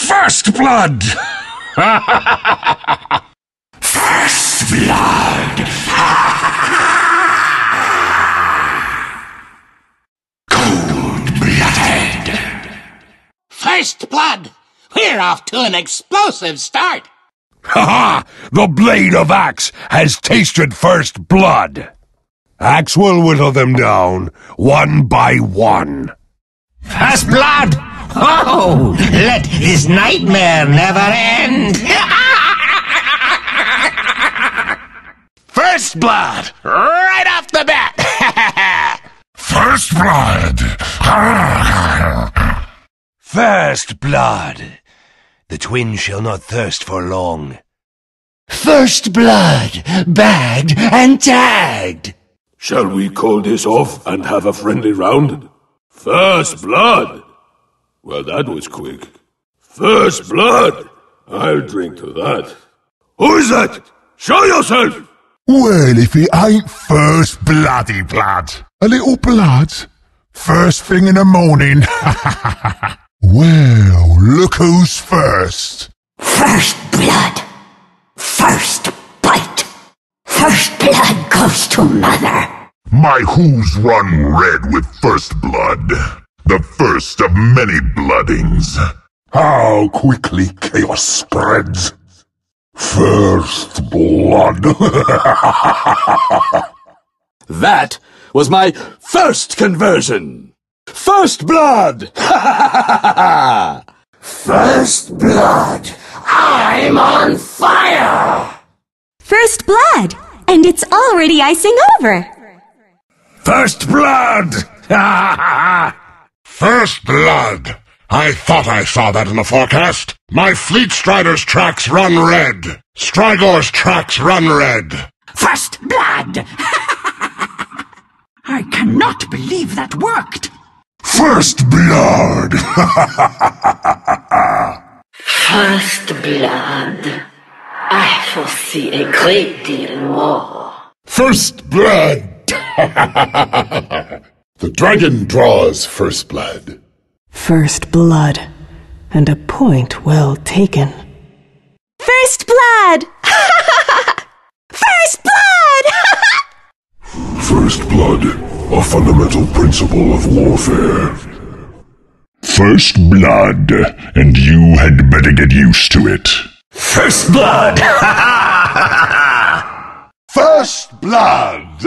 First blood! First blood! Cold-blooded! First blood! We're off to an explosive start! Ha ha! The blade of Axe has tasted first blood! Axe will whittle them down, one by one. First blood! Oh, let this nightmare never end! First blood! Right off the bat! First blood! First blood! The twins shall not thirst for long. First blood! Bagged and tagged! Shall we call this off and have a friendly round? First blood! Well, that was quick. First blood! I'll drink to that. Who's that? Show yourself! Well, if it ain't first bloody blood. A little blood. First thing in the morning. Well, look who's first. First blood. First bite. First blood goes to mother. My hooves run red with first blood. The first of many bloodings. How quickly chaos spreads. First blood. That was my first conversion. First blood! First blood. I'm on fire. First blood! And it's already icing over! First blood! First blood! I thought I saw that in the forecast. My Fleet Strider's tracks run red. Strygor's tracks run red. First blood! I cannot believe that worked. First blood! First blood. I foresee a great deal more. First blood! The dragon draws first blood. First blood, and a point well taken. First blood! First blood! First blood, a fundamental principle of warfare. First blood, and you had better get used to it. First blood! First blood!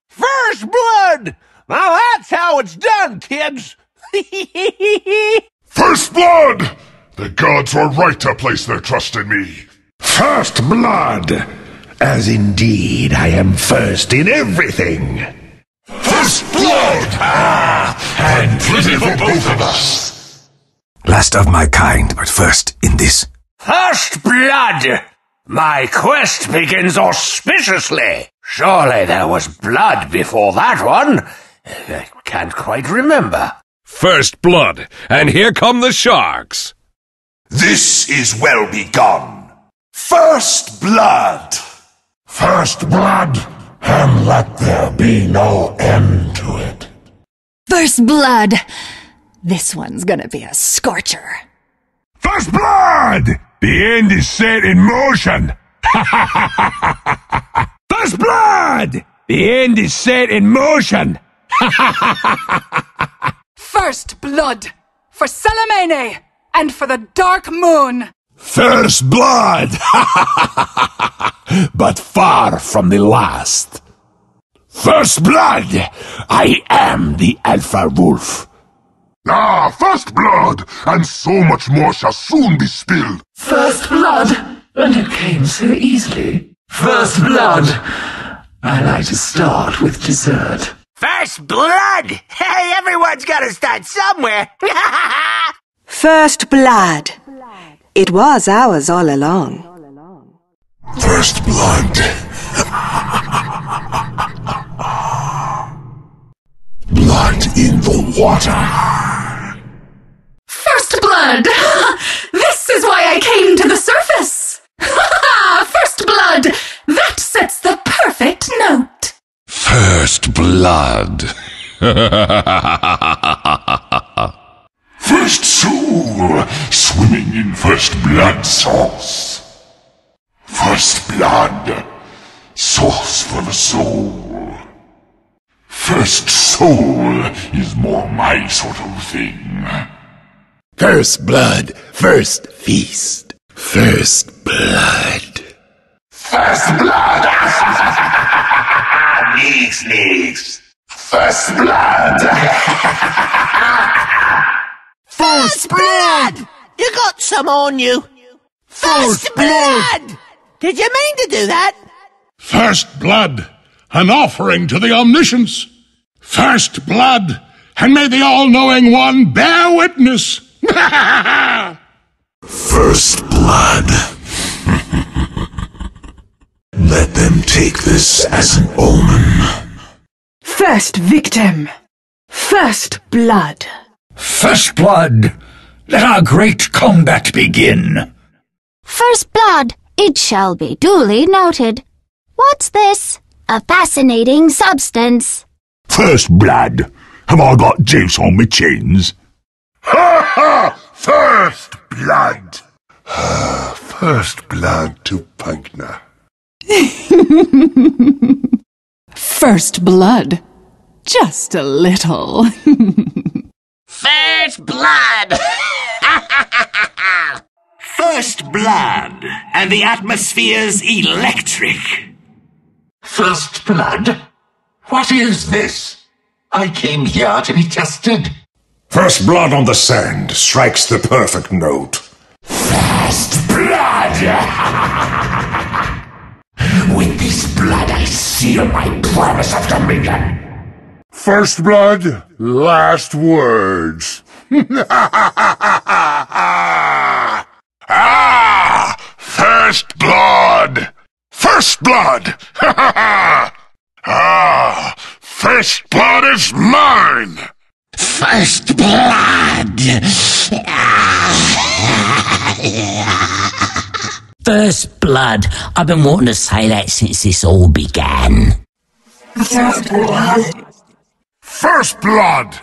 First blood! Now that's how it's done, kids! First blood! The gods were right to place their trust in me. First blood! As indeed I am first in everything. First blood! And plenty for both of us. Last of my kind, but first in this. First blood! My quest begins auspiciously. Surely there was blood before that one. I can't quite remember. First blood, and here come the sharks. This is well begun. First blood! First blood, and let there be no end to it. First blood! This one's gonna be a scorcher. First blood! The end is set in motion. First blood! The end is set in motion. First blood! For Salamene! And for the Dark Moon! First blood! But far from the last. First blood! I am the Alpha Wolf. Ah, first blood, and so much more shall soon be spilled. First blood, and it came so easily. First blood. I like to start with dessert. First blood! Hey, everyone's gotta start somewhere! First blood. It was ours all along. First blood. Blood in the water. First blood! This is why I came to the surface! First blood! That sets the perfect note! First blood. First soul, swimming in first blood sauce. First blood, sauce for the soul. First soul is more my sort of thing. First blood, first feast. First blood. First blood! Neeks. First blood! First blood! You got some on you. First blood! Did you mean to do that? First blood, an offering to the omniscience. First blood, and may the all-knowing one bear witness. First blood. Let them take this as an omen. First victim. First blood. First blood. Let our great combat begin. First blood. It shall be duly noted. What's this? A fascinating substance. First blood. Have I got juice on my chins? Ha ha! First blood. First blood to Punkner. First blood. Just a little. First blood! First blood, and the atmosphere's electric. First blood? What is this? I came here to be tested. First blood on the sand strikes the perfect note. First blood! With this blood I seal my promise of dominion. First blood, last words. First blood! First blood! First blood is mine! First blood! First blood. I've been wanting to say that since this all began. First blood! First blood!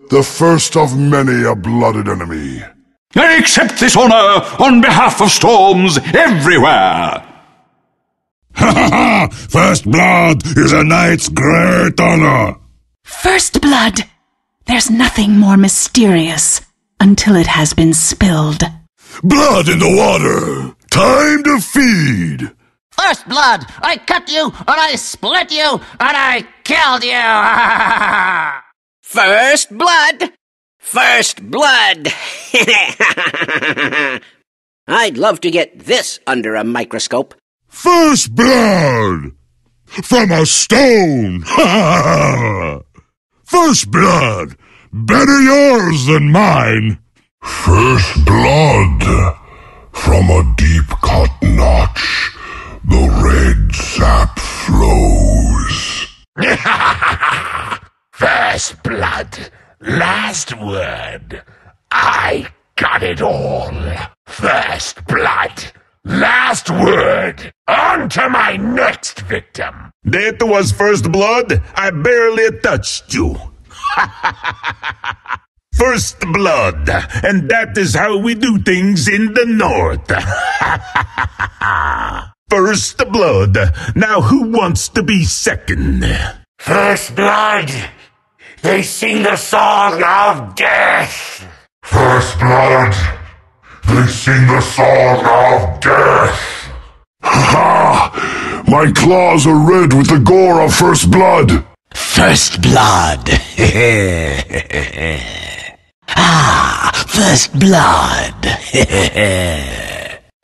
The first of many a blooded enemy. I accept this honor on behalf of storms everywhere. First blood is a knight's great honor. First blood. There's nothing more mysterious until it has been spilled. Blood in the water. Time to feed. First blood! I cut you, and I split you, and I killed you! First blood! First blood! I'd love to get this under a microscope. First blood! From a stone! First blood! Better yours than mine! First blood! From a deep-cut notch, the red sap flows. First blood, last word. I got it all. First blood, last word. On to my next victim. That was first blood. I barely touched you. First blood, and that is how we do things in the north. First blood. Now who wants to be second? First blood. They sing the song of death. First blood. They sing the song of death. Ha! My claws are red with the gore of first blood. First blood. First blood.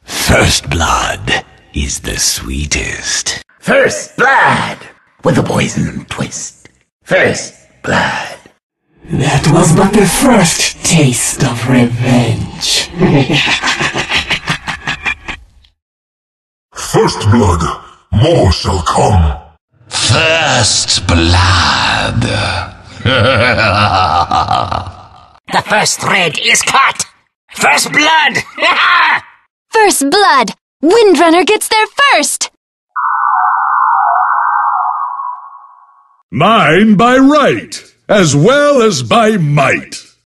First blood is the sweetest. First blood with a poison twist. First blood. That was but the first taste of revenge. First blood, more shall come. First blood. The first thread is cut. First blood. First blood! Windrunner gets there first! Mine by right, as well as by might.